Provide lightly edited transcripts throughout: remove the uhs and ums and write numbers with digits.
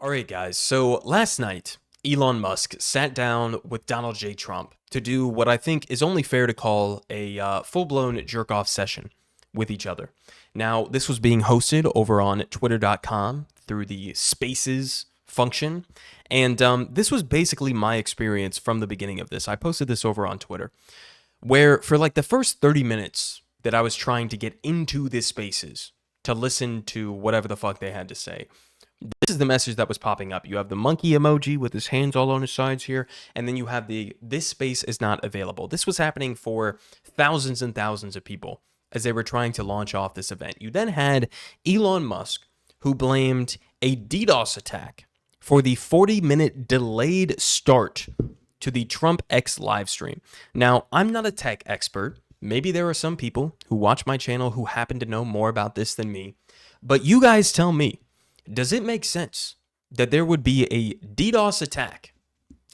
All right, guys. So last night, Elon Musk sat down with Donald J. Trump to do what I think is only fair to call a full-blown jerk-off session with each other. Now, this was being hosted over on Twitter.com through the Spaces function, and this was basically my experience from the beginning of this. I posted this over on Twitter, where for like the first 30 minutes that I was trying to get into this Spaces to listen to whatever the fuck they had to say, this is the message that was popping up. You have the monkey emoji with his hands all on his sides here, and then you have this space is not available. This was happening for thousands and thousands of people as they were trying to launch off this event. You then had Elon Musk, who blamed a DDoS attack for the 40-minute delayed start to the Trump X live stream. Now, I'm not a tech expert. Maybe there are some people who watch my channel who happen to know more about this than me, but you guys tell me. Does it make sense that there would be a DDoS attack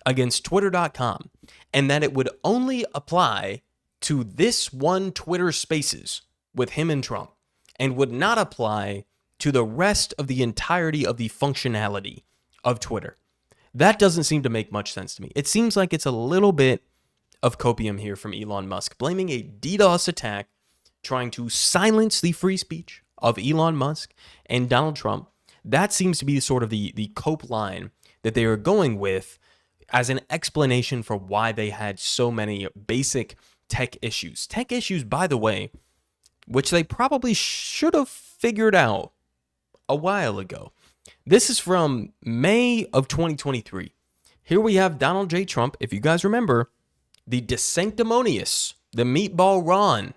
against Twitter.com and that it would only apply to this one Twitter Spaces with him and Trump and would not apply to the rest of the entirety of the functionality of Twitter? That doesn't seem to make much sense to me. It seems like it's a little bit of copium here from Elon Musk, blaming a DDoS attack, trying to silence the free speech of Elon Musk and Donald Trump. That seems to be sort of the cope line that they are going with as an explanation for why they had so many basic tech issues. Tech issues, by the way, which they probably should have figured out a while ago. This is from May of 2023. Here we have Donald J. Trump, if you guys remember, the DeSanctimonious, the Meatball Ron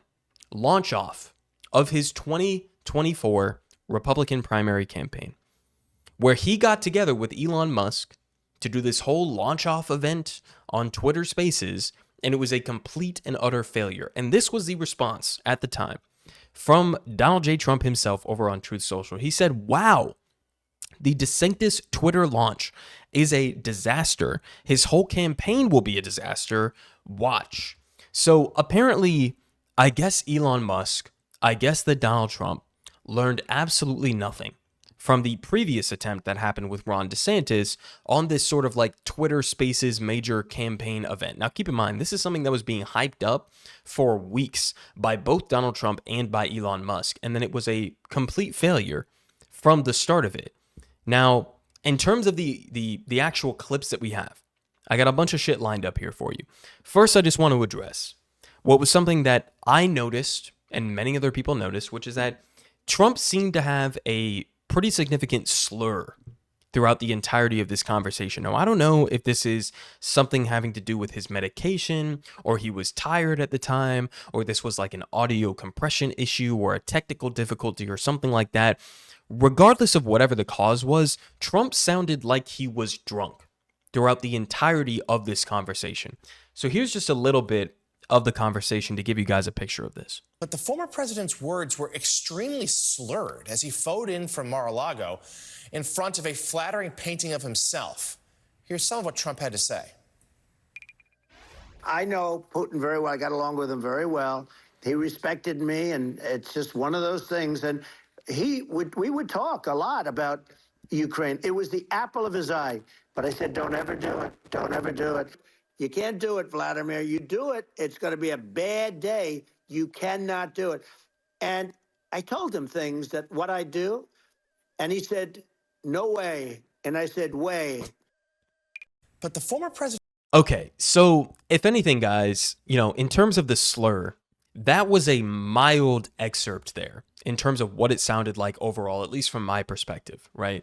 launch off of his 2024 Republican primary campaign, where he got together with Elon Musk to do this whole launch off event on Twitter Spaces, and it was a complete and utter failure. And this was the response at the time from Donald J. Trump himself over on Truth Social. He said, "Wow, the DeSantis Twitter launch is a disaster. His whole campaign will be a disaster. Watch." So apparently, I guess Elon Musk, I guess that Donald Trump learned absolutely nothing from the previous attempt that happened with Ron DeSantis on this sort of like Twitter Spaces major campaign event. Now, keep in mind, this is something that was being hyped up for weeks by both Donald Trump and by Elon Musk, and then it was a complete failure from the start of it. Now, in terms of the actual clips that we have, I got a bunch of shit lined up here for you. First, I just want to address what was something that I noticed and many other people noticed, which is that Trump seemed to have a pretty significant slur throughout the entirety of this conversation. Now, I don't know if this is something having to do with his medication, or he was tired at the time, or this was like an audio compression issue or a technical difficulty or something like that. Regardless of whatever the cause was, Trump sounded like he was drunk throughout the entirety of this conversation. So here's just a little bit of the conversation to give you guys a picture of this. But the former president's words were extremely slurred as he phoned in from Mar-a-Lago in front of a flattering painting of himself. Here's some of what Trump had to say. I know Putin very well. I got along with him very well. He respected me, and it's just one of those things. And we would talk a lot about Ukraine. It was the apple of his eye. But I said, don't ever do it. Don't ever do it. You can't do it, Vladimir. You do it, it's going to be a bad day. You cannot do it. And I told him things that what I do, and he said, no way. And I said, way. But the former president... Okay, so if anything, guys, in terms of the slur, that was a mild excerpt there in terms of what it sounded like overall, at least from my perspective, right?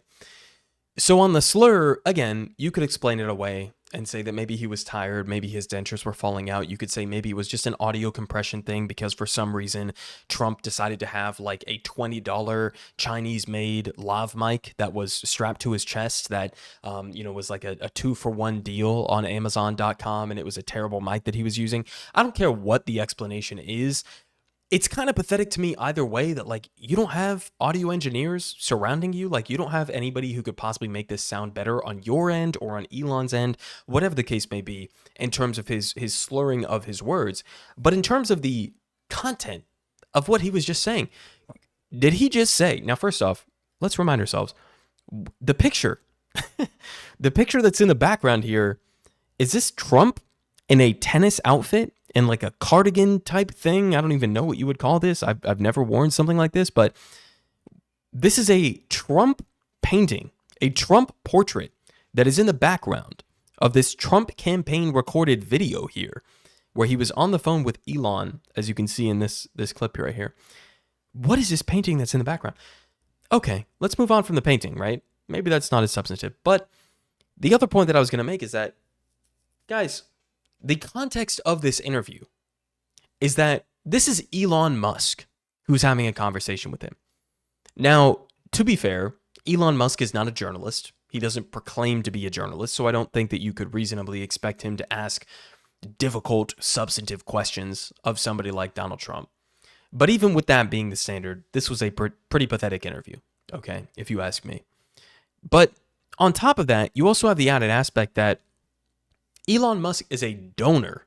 So on the slur, again, you could explain it away and say that maybe he was tired, maybe his dentures were falling out. You could say maybe it was just an audio compression thing because for some reason Trump decided to have like a $20 Chinese-made lav mic that was strapped to his chest that, was like a 2-for-1 deal on Amazon.com, and it was a terrible mic that he was using. I don't care what the explanation is. It's kind of pathetic to me either way that like you don't have audio engineers surrounding you. Like you don't have anybody who could possibly make this sound better on your end or on Elon's end, whatever the case may be in terms of his slurring of his words. But in terms of the content of what he was just saying, did he just say, now first off, let's remind ourselves, the picture The picture that's in the background here, is this Trump in a tennis outfit and like a cardigan type thing? I don't even know what you would call this. I've never worn something like this, but this is a Trump painting, a Trump portrait that is in the background of this Trump campaign recorded video here, where he was on the phone with Elon, as you can see in this clip here right here. What is this painting that's in the background? Okay, let's move on from the painting, right? Maybe that's not as substantive. But the other point that I was going to make is that, guys, the context of this interview is that this is Elon Musk who's having a conversation with him. Now, to be fair, Elon Musk is not a journalist. He doesn't proclaim to be a journalist, so I don't think that you could reasonably expect him to ask difficult, substantive questions of somebody like Donald Trump. But even with that being the standard, this was a pretty pathetic interview, okay, if you ask me. But on top of that, you also have the added aspect that Elon Musk is a donor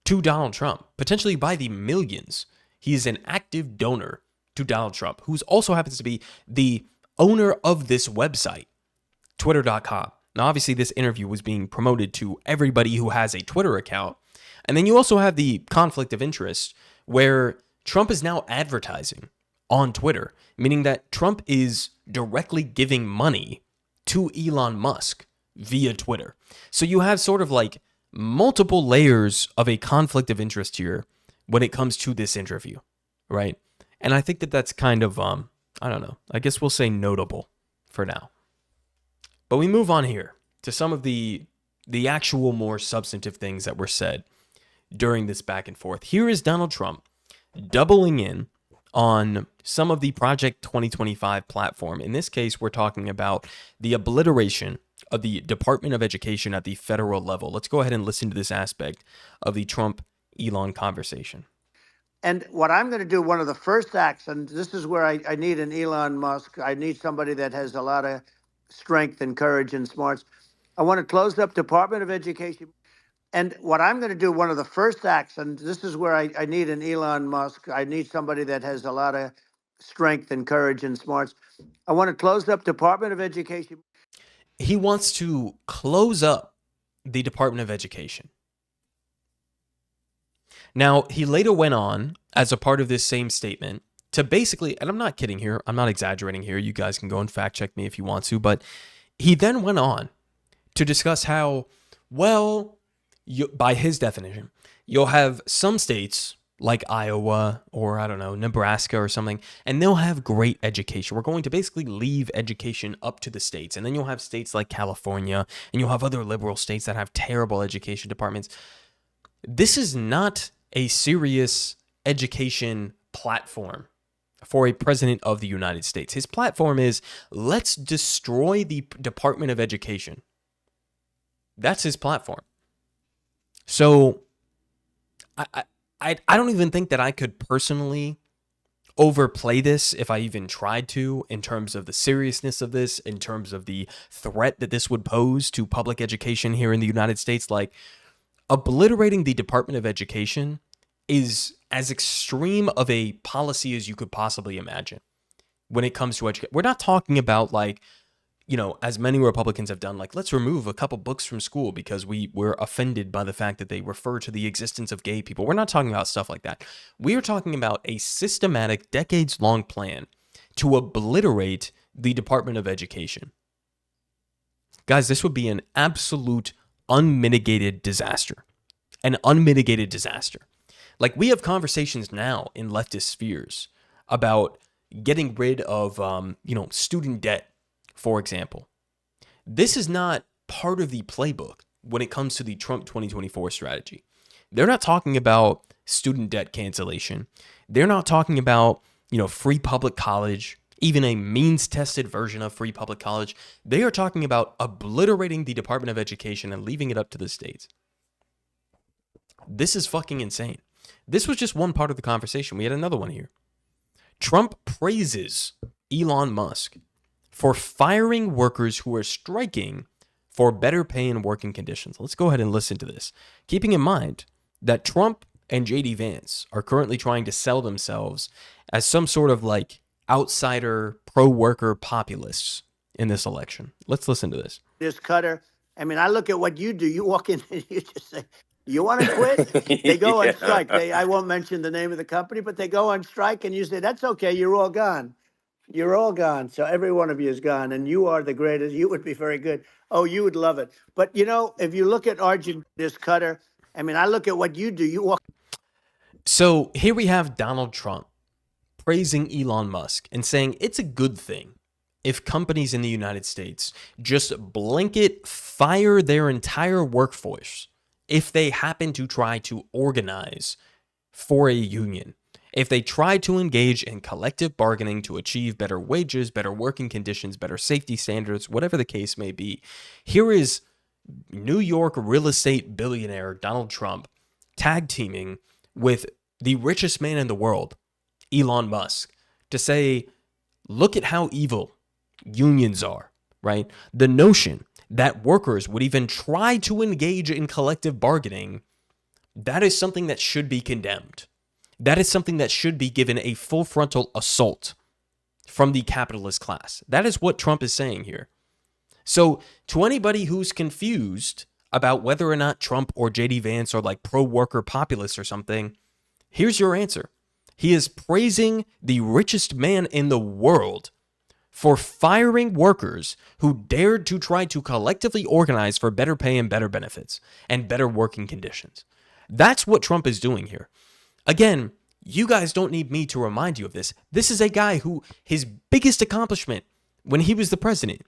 to Donald Trump, potentially by the millions. He is an active donor to Donald Trump, who also happens to be the owner of this website, Twitter.com. Now, obviously, this interview was being promoted to everybody who has a Twitter account. And then you also have the conflict of interest where Trump is now advertising on Twitter, meaning that Trump is directly giving money to Elon Musk via Twitter. So you have sort of like multiple layers of a conflict of interest here when it comes to this interview, right? And I think that that's kind of, I don't know, I guess we'll say notable for now. But we move on here to some of the actual more substantive things that were said during this back and forth. Here is Donald Trump doubling in on some of the Project 2025 platform. In this case, we're talking about the obliteration of the Department of Education at the federal level. Let's go ahead and listen to this aspect of the Trump-Elon conversation. And what I'm going to do, one of the first acts, and this is where I need an Elon Musk. I need somebody that has a lot of strength and courage and smarts. I want to close up Department of Education. And what I'm going to do, one of the first acts, and this is where I need an Elon Musk. I need somebody that has a lot of strength and courage and smarts. I want to close up Department of Education. He wants to close up the Department of Education. Now, he later went on, as a part of this same statement, to basically, and I'm not kidding here, I'm not exaggerating here, you guys can go and fact check me if you want to, but he then went on to discuss how, well, by his definition, you'll have some states like Iowa or, I don't know, Nebraska or something, and they'll have great education. We're going to basically leave education up to the states. And then you'll have states like California, and you'll have other liberal states that have terrible education departments. This is not a serious education platform for a president of the United States. His platform is, let's destroy the Department of Education. That's his platform. So I don't even think that I could personally overplay this if I even tried to, in terms of the seriousness of this, in terms of the threat that this would pose to public education here in the United States. Like, obliterating the Department of Education is as extreme of a policy as you could possibly imagine when it comes to education. We're not talking about, like, you know, as many Republicans have done, like, let's remove a couple books from school because we're offended by the fact that they refer to the existence of gay people. We're not talking about stuff like that. We are talking about a systematic, decades-long plan to obliterate the Department of Education. Guys, this would be an absolute unmitigated disaster. An unmitigated disaster. Like, we have conversations now in leftist spheres about getting rid of, student debt, for example. This is not part of the playbook when it comes to the Trump 2024 strategy. They're not talking about student debt cancellation. They're not talking about, free public college, even a means-tested version of free public college. They are talking about obliterating the Department of Education and leaving it up to the states. This is fucking insane. This was just one part of the conversation. We had another one here. Trump praises Elon Musk for firing workers who are striking for better pay and working conditions. Let's go ahead and listen to this. Keeping in mind that Trump and J.D. Vance are currently trying to sell themselves as some sort of like outsider pro-worker populists in this election. Let's listen to this. This cutter. I mean, I look at what you do. You walk in and you just say, "You want to quit?" They go on strike. I won't mention the name of the company, but they go on strike, and you say, "That's okay. You're all gone. You're all gone. So every one of you is gone, and you are the greatest. You would be very good. Oh, you would love it." But if you look at Argent, this cutter. I mean, I look at what you do. You walk. So here we have Donald Trump praising Elon Musk and saying it's a good thing if companies in the United States just blanket fire their entire workforce if they happen to try to organize for a union, if they try to engage in collective bargaining to achieve better wages, better working conditions, better safety standards, whatever the case may be. Here is New York real estate billionaire Donald Trump tag teaming with the richest man in the world, Elon Musk, to say, look at how evil unions are, right? The notion that workers would even try to engage in collective bargaining, that is something that should be condemned. That is something that should be given a full frontal assault from the capitalist class. That is what Trump is saying here. So to anybody who's confused about whether or not Trump or JD Vance are like pro-worker populists or something, here's your answer. He is praising the richest man in the world for firing workers who dared to try to collectively organize for better pay and better benefits and better working conditions. That's what Trump is doing here. Again, you guys don't need me to remind you of this. This is a guy who his biggest accomplishment when he was the president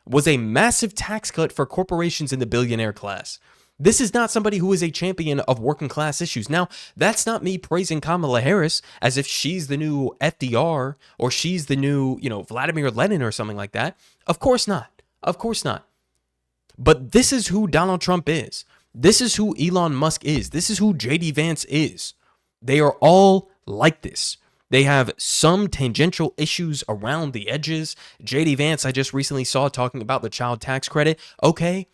was a massive tax cut for corporations in the billionaire class. This is not somebody who is a champion of working class issues. Now, that's not me praising Kamala Harris as if she's the new FDR or she's the new, Vladimir Lenin or something like that. Of course not. Of course not. But this is who Donald Trump is. This is who Elon Musk is. This is who JD Vance is. They are all like this. They have some tangential issues around the edges. JD Vance, I just recently saw talking about the child tax credit. Okay,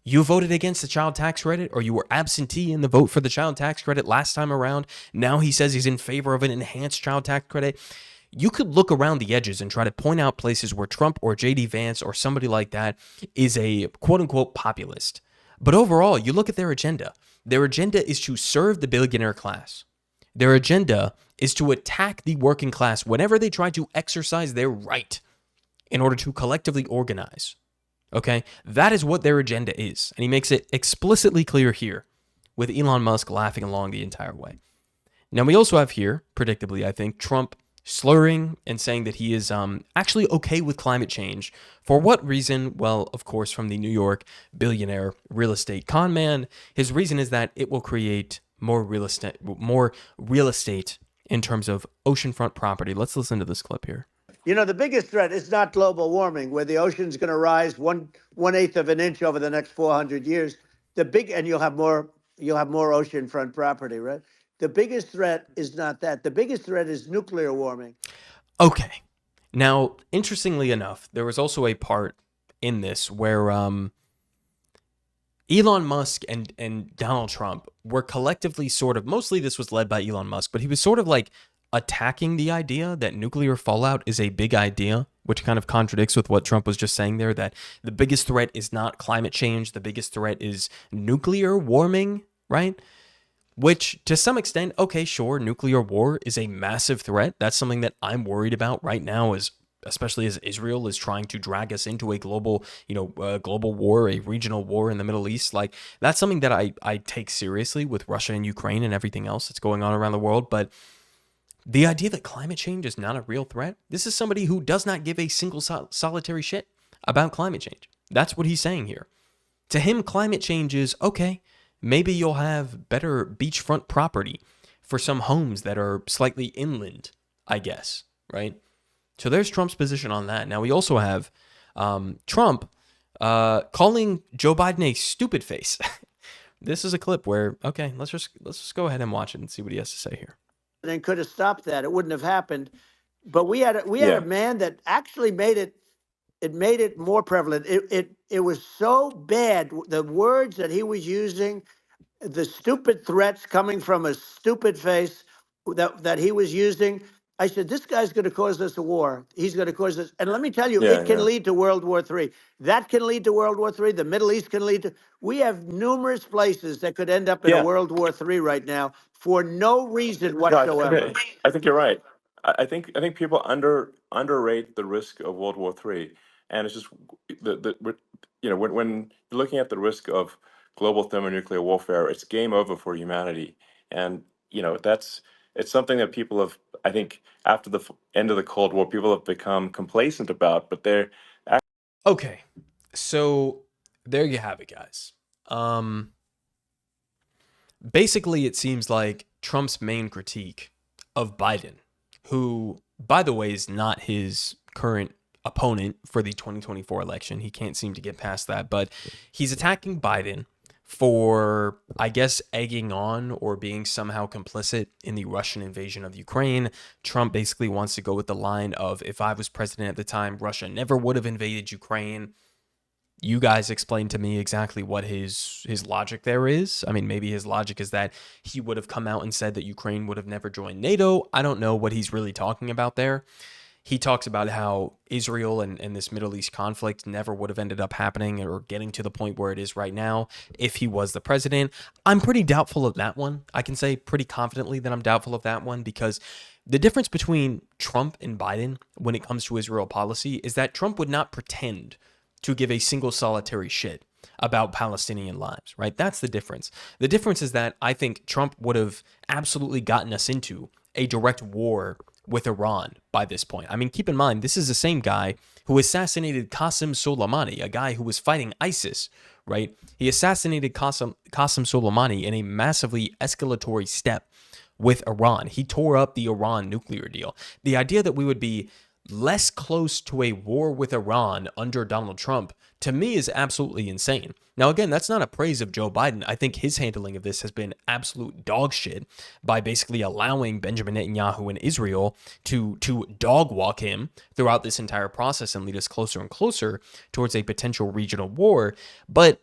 you voted against the child tax credit, or you were absentee in the vote for the child tax credit last time around. Now he says he's in favor of an enhanced child tax credit. You could look around the edges and try to point out places where Trump or JD Vance or somebody like that is a quote-unquote populist. But overall, you look at their agenda. Their agenda is to serve the billionaire class. Their agenda is to attack the working class whenever they try to exercise their right in order to collectively organize. Okay? That is what their agenda is. And he makes it explicitly clear here with Elon Musk laughing along the entire way. Now, we also have here, predictably, I think, Trump slurring and saying that he is actually okay with climate change. For what reason? Well, of course, from the New York billionaire real estate con man. His reason is that it will create more real estate in terms of oceanfront property. Let's listen to this clip here. The biggest threat is not global warming, where the ocean's going to rise 1/8 of an inch over the next 400 years. And you'll have more oceanfront property, right? The biggest threat is not that. The biggest threat is nuclear warming. Okay. Now, interestingly enough, there was also a part in this where Elon Musk and Donald Trump were collectively mostly this was led by Elon Musk, but he was sort of like attacking the idea that nuclear fallout is a big idea, which kind of contradicts with what Trump was just saying there, that the biggest threat is not climate change, the biggest threat is nuclear warming, right? Which, to some extent, okay, sure, nuclear war is a massive threat. That's something that I'm worried about right now, especially as Israel is trying to drag us into a global war, a regional war in the Middle East. Like, that's something that I take seriously with Russia and Ukraine and everything else that's going on around the world. But the idea that climate change is not a real threat, this is somebody who does not give a single solitary shit about climate change. That's what he's saying here. To him, climate change is, okay, maybe you'll have better beachfront property for some homes that are slightly inland, I guess, right? So there's Trump's position on that. Now we also have Trump calling Joe Biden a stupid face. This is a clip where, okay, let's just go ahead and watch it and see what he has to say here. And could have stopped that. It wouldn't have happened. But we had a man that actually made it more prevalent. It was so bad. The words that he was using, the stupid threats coming from a stupid face that he was using, I said, this guy's going to cause us a war. He's going to cause us. And let me tell you, Yeah, it can yeah. lead to World War III. That can lead to World War III. The Middle East can lead to. We have numerous places that could end up in a Yeah. World War III right now for no reason No, whatsoever. I think you're right. I think people underrate the risk of World War III, and it's just when you're looking at the risk of global thermonuclear warfare, it's game over for humanity, and it's something that people have, I think, after the end of the Cold War, people have become complacent about, but they're Okay, so there you have it, guys. Basically, it seems like Trump's main critique of Biden, who, by the way, is not his current opponent for the 2024 election. He can't seem to get past that, but he's attacking Biden for, I guess, egging on or being somehow complicit in the Russian invasion of Ukraine. Trump basically wants to go with the line of, if I was president at the time, Russia never would have invaded Ukraine. You guys explain to me exactly what his logic there is. I mean, maybe his logic is that he would have come out and said that Ukraine would have never joined NATO. I don't know what he's really talking about there. He talks about how Israel and this Middle East conflict never would have ended up happening or getting to the point where it is right now if he was the president. I'm pretty doubtful of that one. I can say pretty confidently that I'm doubtful of that one because the difference between Trump and Biden when it comes to Israel policy is that Trump would not pretend to give a single solitary shit about Palestinian lives, right? That's the difference. The difference is that I think Trump would have absolutely gotten us into a direct war with Iran by this point. I mean, keep in mind, this is the same guy who assassinated Qasem Soleimani, a guy who was fighting ISIS, right? He assassinated Qasem Soleimani in a massively escalatory step with Iran. He tore up the Iran nuclear deal. The idea that we would be less close to a war with Iran under Donald Trump, to me, is absolutely insane. Now, again, that's not a praise of Joe Biden. I think his handling of this has been absolute dog shit by basically allowing Benjamin Netanyahu and Israel to dog walk him throughout this entire process and lead us closer and closer towards a potential regional war. But,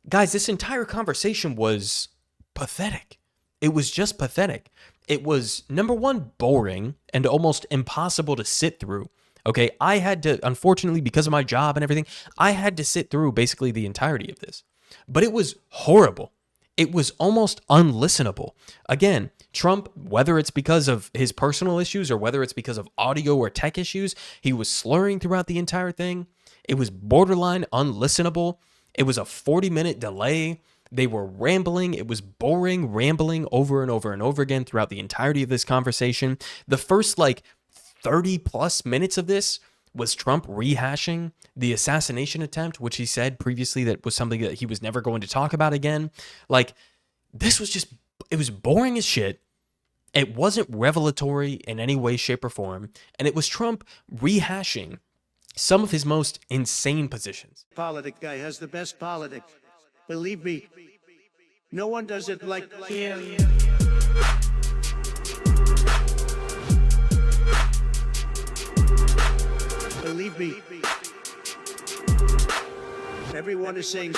guys, this entire conversation was pathetic. It was just pathetic. It was, number one, boring and almost impossible to sit through. Okay, I had to, unfortunately, because of my job and everything, I had to sit through basically the entirety of this. But it was horrible. It was almost unlistenable. Again, Trump, whether it's because of his personal issues or whether it's because of audio or tech issues, he was slurring throughout the entire thing. It was borderline unlistenable. It was a 40-minute delay. They were rambling. It was boring, rambling over and over and over again throughout the entirety of this conversation. The first 30 plus minutes of this was Trump rehashing the assassination attempt, which he said previously that was something that he was never going to talk about again. This was just, it was boring as shit. It wasn't revelatory in any way, shape, or form. And it was Trump rehashing some of his most insane positions. Politic guy has the best politics. Believe me, no one does it like him. Believe me, everyone is saying